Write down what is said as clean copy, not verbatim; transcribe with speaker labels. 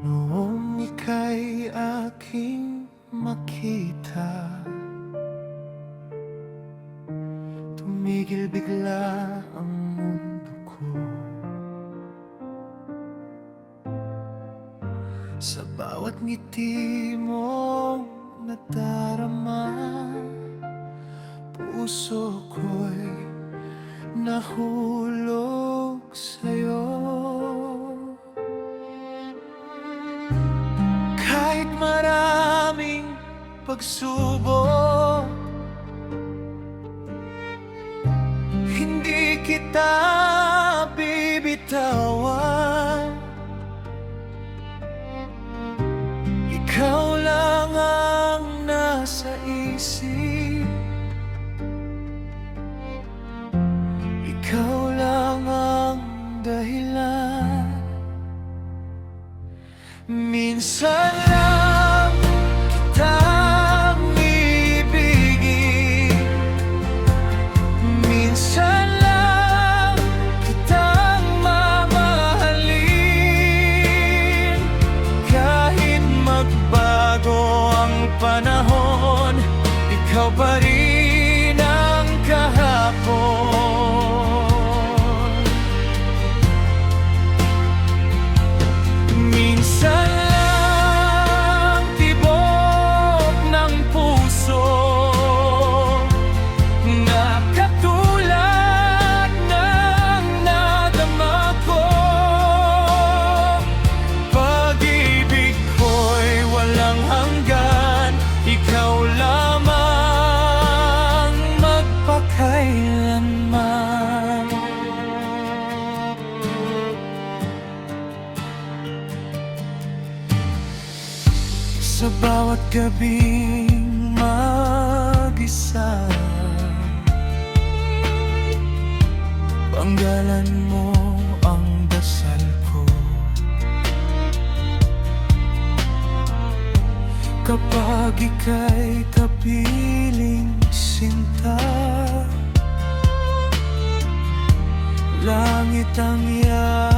Speaker 1: Noong ika'y aking makita, tumigil bigla ang mundo ko. Sa bawat ngiti mong nadarama, puso ko'y nahulog sa'yo. Kahit maraming pagsubok, hindi kita bibitawan. Ikaw lang ang nasa isip, ikaw lang ang dahilan. Minsan lang kitang ibigin, minsan lang kitang mamahalin. Kahit magbago ang panahon, ikaw pa rin ang kahapon. Minsan lang tibok ng puso na katulad ng nadama ko. Pag-ibig ko'y walang hanggan, ikaw lamang magpakailanman. Sa bawat gabing mag-isa, panggalan mo ang dasal ko. Kapag ika'y kapiling sinta, langit ang iyong